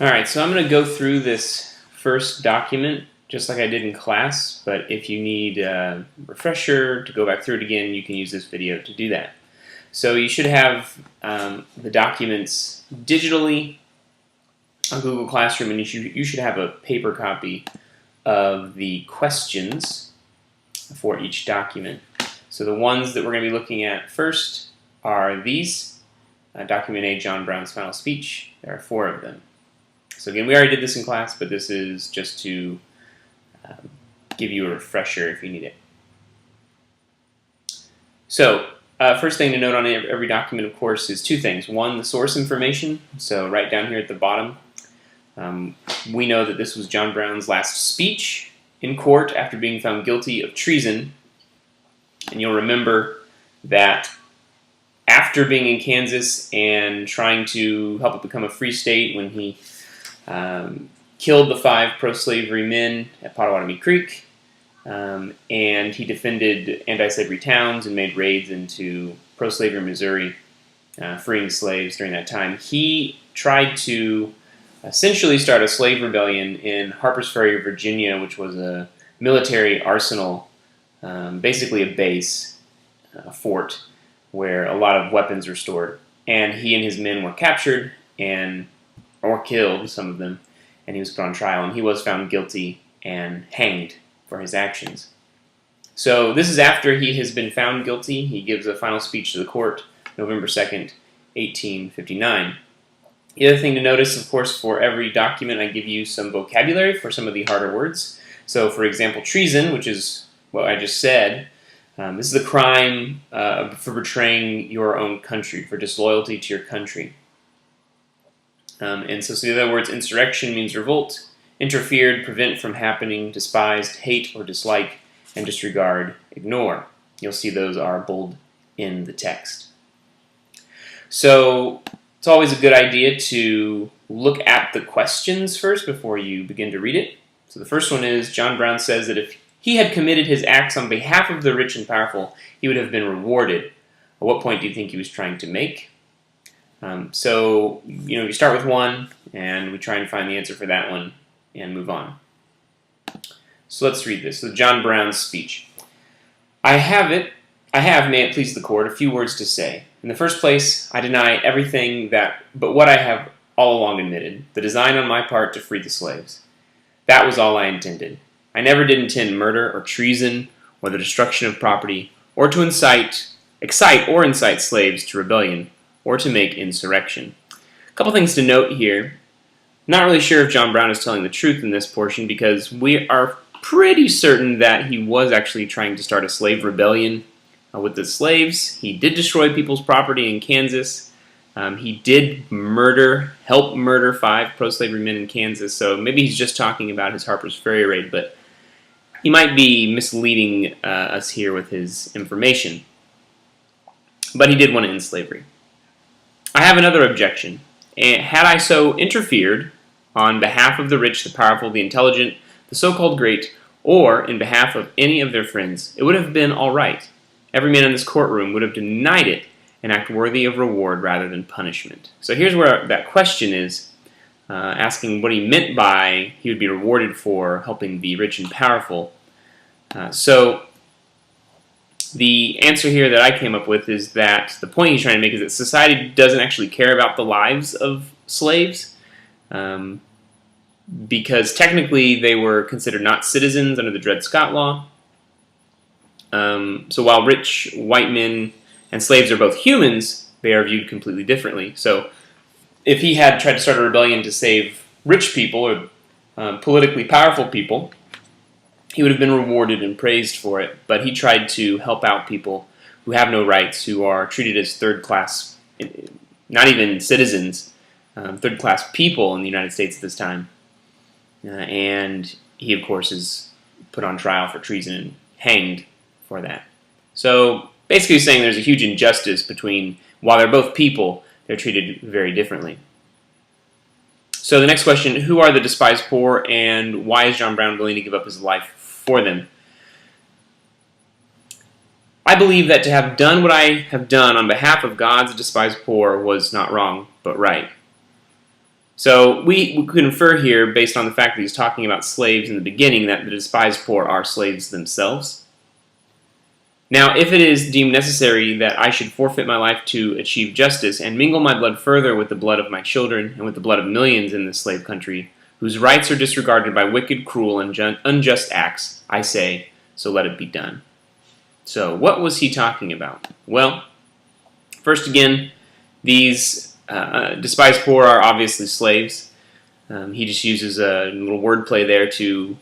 Alright, so I'm going to go through this first document just like I did in class, but if you need a refresher to go back through it again, you can use this video to do that. So you should have the documents digitally on Google Classroom, and you should have a paper copy of the questions for each document. So the ones that we're going to be looking at first are these. Document A, John Brown's final speech. There are 4 of them. So again, we already did this in class, but this is just to give you a refresher if you need it. So first thing to note on every document, of course, is 2 things. One, the source information. So right down here at the bottom, we know that this was John Brown's last speech in court after being found guilty of treason. And you'll remember that after being in Kansas and trying to help it become a free state, when he killed the 5 pro-slavery men at Pottawatomie Creek, and he defended anti-slavery towns and made raids into pro-slavery Missouri, freeing slaves during that time. He tried to essentially start a slave rebellion in Harpers Ferry, Virginia, which was a military arsenal, basically a base, a fort, where a lot of weapons were stored. And he and his men were captured or killed, some of them, and he was put on trial, and he was found guilty and hanged for his actions. So this is after he has been found guilty. He gives a final speech to the court, November 2nd, 1859. The other thing to notice, of course, for every document, I give you some vocabulary for some of the harder words. So, for example, treason, which is what I just said. This is the crime for betraying your own country, for disloyalty to your country. And so the other words, insurrection means revolt, interfered, prevent from happening, despised, hate or dislike, and disregard, ignore. You'll see those are bold in the text. So it's always a good idea to look at the questions first before you begin to read it. So the first one is, John Brown says that if he had committed his acts on behalf of the rich and powerful, he would have been rewarded. At what point do you think he was trying to make? So, you start with one, and we try and find the answer for that one, and move on. So let's read this. So John Brown's speech. I have, may it please the court, a few words to say. In the first place, I deny everything but what I have all along admitted, the design on my part to free the slaves. That was all I intended. I never did intend murder or treason or the destruction of property, or to excite or incite slaves to rebellion, or to make insurrection. A couple things to note here. Not really sure if John Brown is telling the truth in this portion, because we are pretty certain that he was actually trying to start a slave rebellion with the slaves. He did destroy people's property in Kansas. He did help murder 5 pro-slavery men in Kansas, so maybe he's just talking about his Harpers Ferry raid, but he might be misleading us here with his information. But he did want to end slavery. I have another objection. Had I so interfered on behalf of the rich, the powerful, the intelligent, the so-called great, or in behalf of any of their friends, it would have been all right. Every man in this courtroom would have denied it, an act worthy of reward rather than punishment. So here's where that question is, asking what he meant by he would be rewarded for helping the rich and powerful. So the answer here that I came up with is that the point he's trying to make is that society doesn't actually care about the lives of slaves, because technically they were considered not citizens under the Dred Scott Law. So while rich white men and slaves are both humans, they are viewed completely differently. So if he had tried to start a rebellion to save rich people or politically powerful people, he would have been rewarded and praised for it, but he tried to help out people who have no rights, who are treated as third-class, not even citizens, third-class people in the United States at this time. And he, of course, is put on trial for treason and hanged for that. So basically he's saying there's a huge injustice between, while they're both people, they're treated very differently. So the next question, who are the despised poor, and why is John Brown willing to give up his life for them? I believe that to have done what I have done on behalf of God's despised poor was not wrong, but right. So we could infer here, based on the fact that he's talking about slaves in the beginning, that the despised poor are slaves themselves. Now, if it is deemed necessary that I should forfeit my life to achieve justice and mingle my blood further with the blood of my children and with the blood of millions in this slave country, whose rights are disregarded by wicked, cruel, and unjust acts, I say, so let it be done. So, what was he talking about? Well, first again, these despised poor are obviously slaves. He just uses a little wordplay there to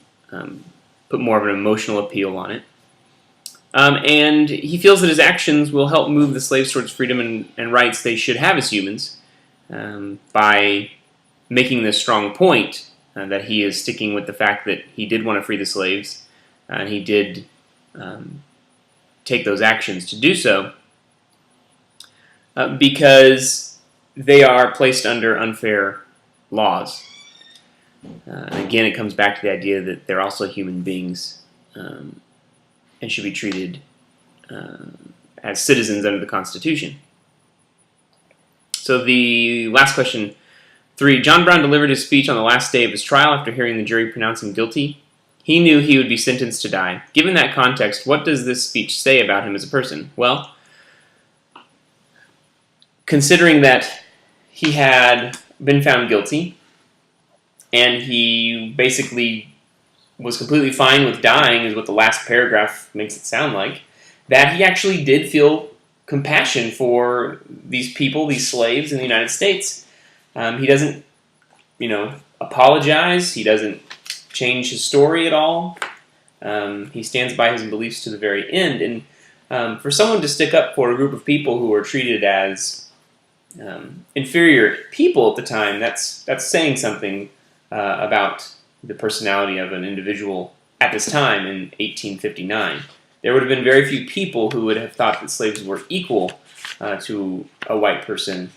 put more of an emotional appeal on it. And he feels that his actions will help move the slaves towards freedom and rights they should have as humans by making this strong point that he is sticking with the fact that he did want to free the slaves and he did take those actions to do so because they are placed under unfair laws. Again, it comes back to the idea that they're also human beings and should be treated as citizens under the Constitution. So the last question, 3. John Brown delivered his speech on the last day of his trial after hearing the jury pronounce him guilty. He knew he would be sentenced to die. Given that context, what does this speech say about him as a person? Well, considering that he had been found guilty and he basically was completely fine with dying, is what the last paragraph makes it sound like, that he actually did feel compassion for these people, these slaves in the United States. He doesn't, apologize. He doesn't change his story at all. He stands by his beliefs to the very end. And for someone to stick up for a group of people who were treated as inferior people at the time, that's saying something about the personality of an individual at this time in 1859. There would have been very few people who would have thought that slaves were equal to a white person.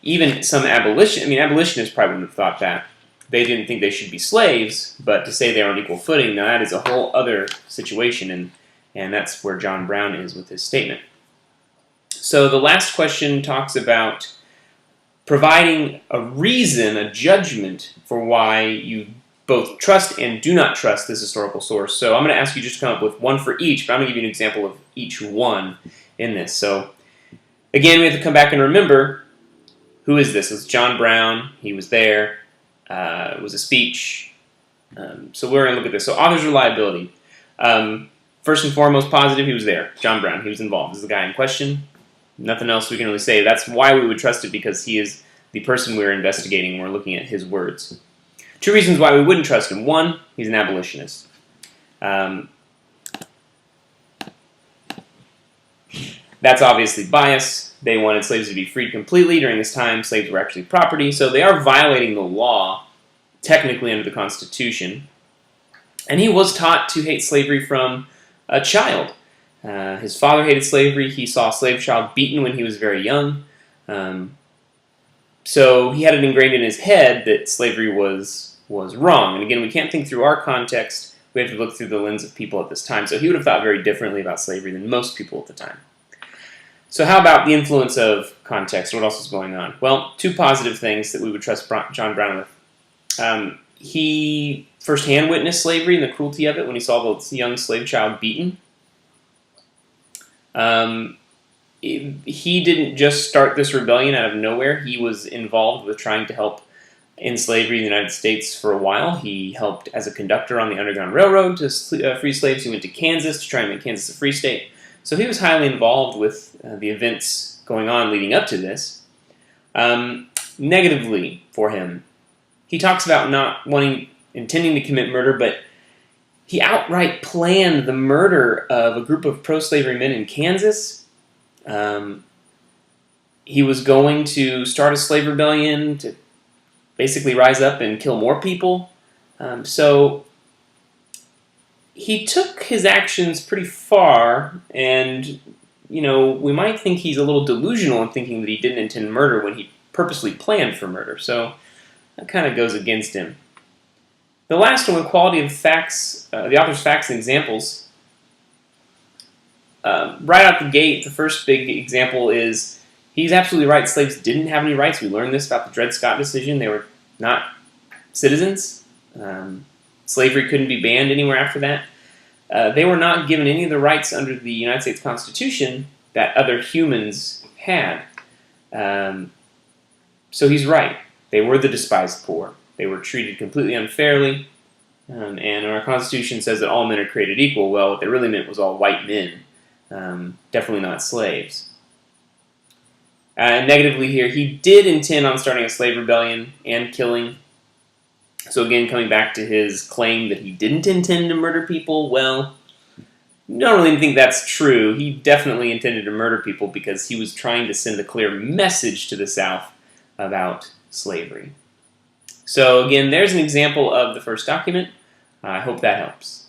Even some abolitionists probably wouldn't have thought that. They didn't think they should be slaves, but to say they're on equal footing, now that is a whole other situation, and that's where John Brown is with his statement. So the last question talks about providing a reason, a judgment for why you both trust and do not trust this historical source. So I'm going to ask you just to come up with one for each, but I'm going to give you an example of each one in this. So again, we have to come back and remember, who is this? It's John Brown. He was there. It was a speech. So we're going to look at this. So author's reliability. First and foremost, positive, he was there. John Brown, he was involved. This is the guy in question. Nothing else we can really say. That's why we would trust it, because he is the person we're investigating and we're looking at his words. 2 reasons why we wouldn't trust him. 1, he's an abolitionist. That's obviously bias. They wanted slaves to be freed completely. During this time, slaves were actually property, so they are violating the law, technically under the Constitution. And he was taught to hate slavery from a child. His father hated slavery. He saw a slave child beaten when he was very young. So he had it ingrained in his head that slavery was wrong. And again, we can't think through our context. We have to look through the lens of people at this time. So he would have thought very differently about slavery than most people at the time. So how about the influence of context? What else is going on? Well, 2 positive things that we would trust John Brown with. He firsthand witnessed slavery and the cruelty of it when he saw the young slave child beaten. He didn't just start this rebellion out of nowhere. He was involved with trying to help in slavery in the United States for a while. He helped as a conductor on the Underground Railroad to free slaves. He went to Kansas to try and make Kansas a free state. So he was highly involved with the events going on leading up to this. Negatively for him, he talks about not intending to commit murder, but he outright planned the murder of a group of pro-slavery men in Kansas. He was going to start a slave rebellion to basically rise up and kill more people. So he took his actions pretty far, and we might think he's a little delusional in thinking that he didn't intend murder when he purposely planned for murder. So that kind of goes against him. The last one, quality of facts, the author's facts and examples. Right out the gate, the first big example is He's absolutely right. Slaves didn't have any rights. We learned this about the Dred Scott decision. They were not citizens. Slavery couldn't be banned anywhere after that. They were not given any of the rights under the United States Constitution that other humans had. So he's right. They were the despised poor. They were treated completely unfairly. And our Constitution says that all men are created equal. Well, what they really meant was all white men, definitely not slaves. Negatively here, he did intend on starting a slave rebellion and killing. So again, coming back to his claim that he didn't intend to murder people, well, I don't really think that's true. He definitely intended to murder people because he was trying to send a clear message to the South about slavery. So again, there's an example of the first document. I hope that helps.